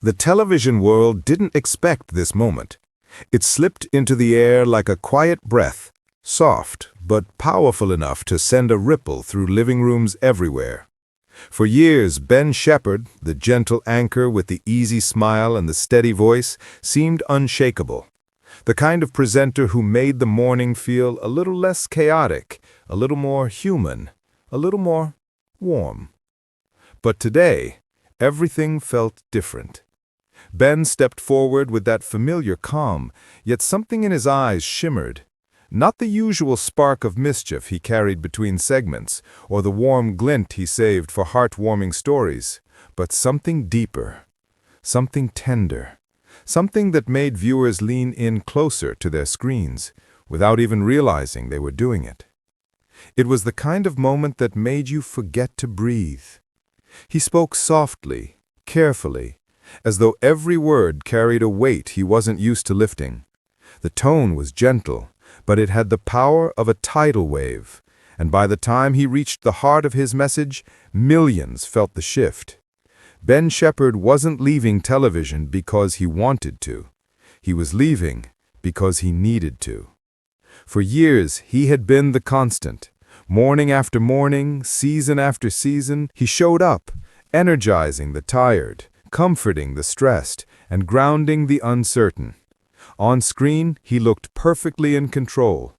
The television world didn't expect this moment. It slipped into the air like a quiet breath, soft but powerful enough to send a ripple through living rooms everywhere. For years, Ben Shephard, the gentle anchor with the easy smile and the steady voice, seemed unshakable. The kind of presenter who made the morning feel a little less chaotic, a little more human, a little more warm. But today, everything felt different. Ben stepped forward with that familiar calm, yet something in his eyes shimmered. Not the usual spark of mischief he carried between segments, or the warm glint he saved for heartwarming stories, but something deeper, something tender, something that made viewers lean in closer to their screens, without even realizing they were doing it. It was the kind of moment that made you forget to breathe. He spoke softly, carefully, as though every word carried a weight he wasn't used to lifting. The tone was gentle, but it had the power of a tidal wave, and by the time he reached the heart of his message, millions felt the shift. Ben Shephard wasn't leaving television because he wanted to. He was leaving because he needed to. For years, he had been the constant. Morning after morning, season after season, he showed up, energizing the tired, comforting the stressed, and grounding the uncertain. On screen, he looked perfectly in control,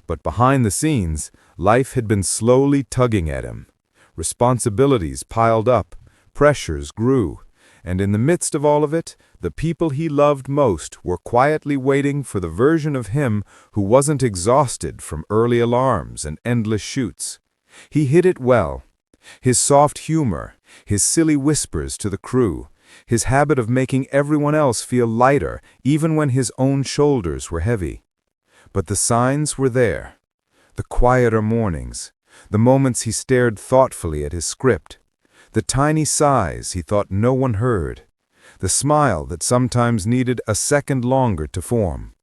but behind the scenes, life had been slowly tugging at him. Responsibilities piled up, pressures grew, and in the midst of all of it, the people he loved most were quietly waiting for the version of him who wasn't exhausted from early alarms and endless shoots. He hid it well. His soft humor, his silly whispers to the crew, his habit of making everyone else feel lighter even when his own shoulders were heavy. But the signs were there. The quieter mornings, the moments he stared thoughtfully at his script, the tiny sighs he thought no one heard, the smile that sometimes needed a second longer to form.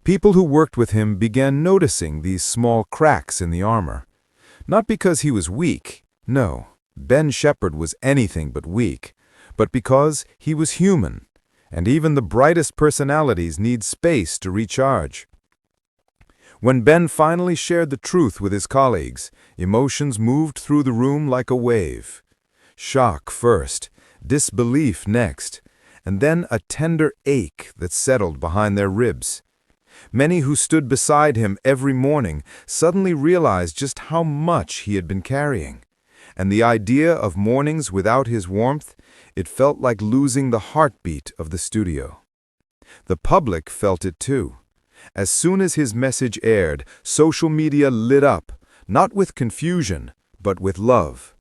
People who worked with him began noticing these small cracks in the armor. Not because he was weak, no, Ben Shephard was anything but weak, but because he was human, and even the brightest personalities need space to recharge. When Ben finally shared the truth with his colleagues, emotions moved through the room like a wave. Shock first, disbelief next, and then a tender ache that settled behind their ribs. Many who stood beside him every morning suddenly realized just how much he had been carrying. And the idea of mornings without his warmth, it felt like losing the heartbeat of the studio. The public felt it too. As soon as his message aired, social media lit up, not with confusion, but with love.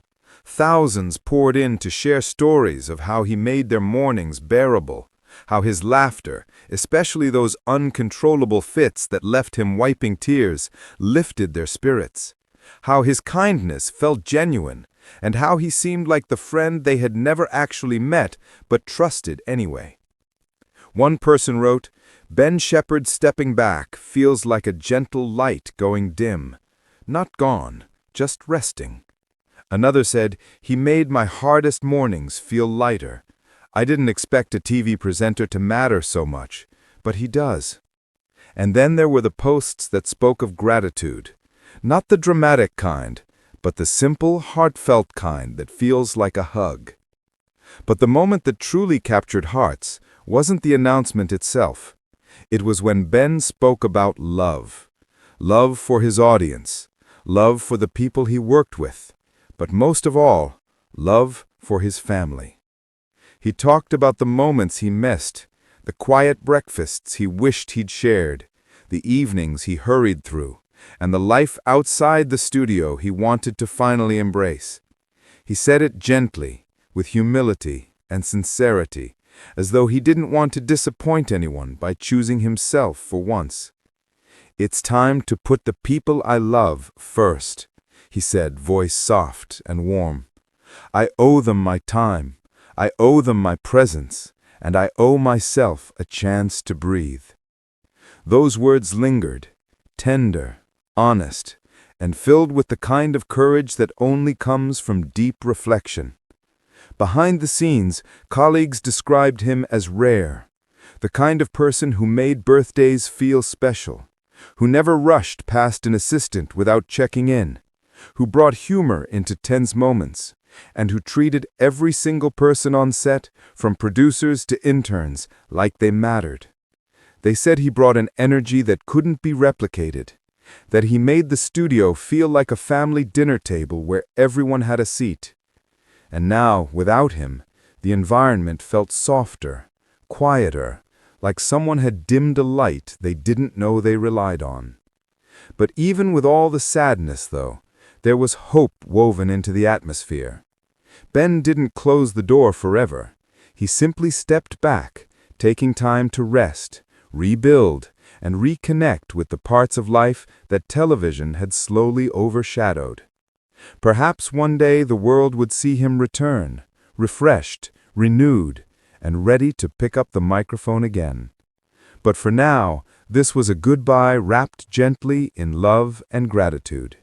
Thousands poured in to share stories of how he made their mornings bearable, how his laughter, especially those uncontrollable fits that left him wiping tears, lifted their spirits, how his kindness felt genuine, and how he seemed like the friend they had never actually met but trusted anyway. One person wrote, "Ben Shephard stepping back feels like a gentle light going dim, not gone, just resting." Another said, "He made my hardest mornings feel lighter. I didn't expect a TV presenter to matter so much, but he does." And then there were the posts that spoke of gratitude, not the dramatic kind, but the simple, heartfelt kind that feels like a hug. But the moment that truly captured hearts wasn't the announcement itself. It was when Ben spoke about love. Love for his audience, love for the people he worked with, but most of all, love for his family. He talked about the moments he missed, the quiet breakfasts he wished he'd shared, the evenings he hurried through, and the life outside the studio he wanted to finally embrace. He said it gently, with humility and sincerity, as though he didn't want to disappoint anyone by choosing himself for once. "It's time to put the people I love first," he said, voice soft and warm. "I owe them my time, I owe them my presence, and I owe myself a chance to breathe." Those words lingered, tender, honest, and filled with the kind of courage that only comes from deep reflection. Behind the scenes, colleagues described him as rare, the kind of person who made birthdays feel special, who never rushed past an assistant without checking in, who brought humor into tense moments, and who treated every single person on set, from producers to interns, like they mattered. They said he brought an energy that couldn't be replicated, that he made the studio feel like a family dinner table where everyone had a seat. And now, without him, the environment felt softer, quieter, like someone had dimmed a light they didn't know they relied on. But even with all the sadness, though, there was hope woven into the atmosphere. Ben didn't close the door forever. He simply stepped back, taking time to rest, rebuild, and reconnect with the parts of life that television had slowly overshadowed. Perhaps one day the world would see him return, refreshed, renewed, and ready to pick up the microphone again. But for now, this was a goodbye wrapped gently in love and gratitude.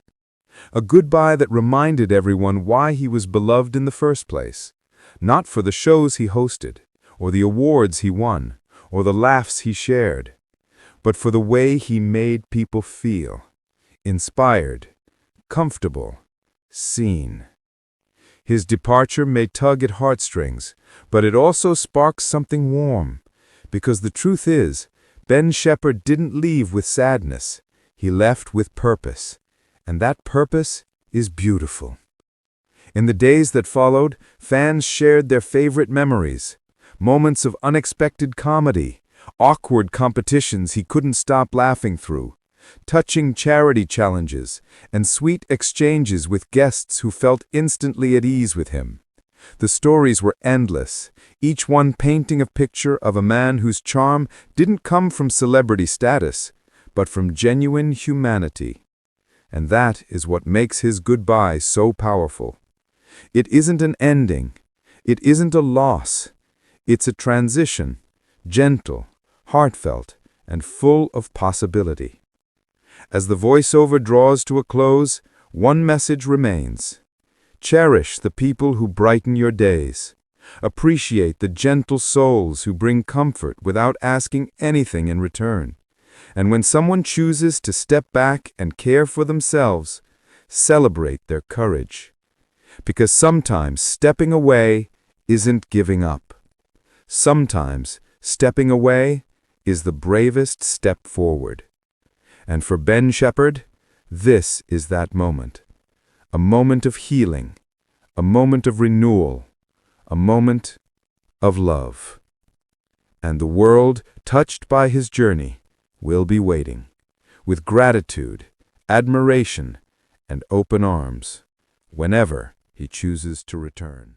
A goodbye that reminded everyone why he was beloved in the first place, not for the shows he hosted, or the awards he won, or the laughs he shared, but for the way he made people feel, inspired, comfortable, seen. His departure may tug at heartstrings, but it also sparks something warm, because the truth is, Ben Shephard didn't leave with sadness, he left with purpose, and that purpose is beautiful. In the days that followed, fans shared their favorite memories, moments of unexpected comedy, awkward competitions he couldn't stop laughing through, touching charity challenges, and sweet exchanges with guests who felt instantly at ease with him. The stories were endless, each one painting a picture of a man whose charm didn't come from celebrity status, but from genuine humanity. And that is what makes his goodbye so powerful. It isn't an ending. It isn't a loss. It's a transition, gentle, heartfelt, and full of possibility. As the voiceover draws to a close, one message remains. Cherish the people who brighten your days. Appreciate the gentle souls who bring comfort without asking anything in return. And when someone chooses to step back and care for themselves, celebrate their courage. Because sometimes stepping away isn't giving up. Sometimes stepping away is the bravest step forward. And for Ben Shephard, this is that moment. A moment of healing, a moment of renewal, a moment of love. And the world, touched by his journey, will be waiting, with gratitude, admiration, and open arms, whenever he chooses to return.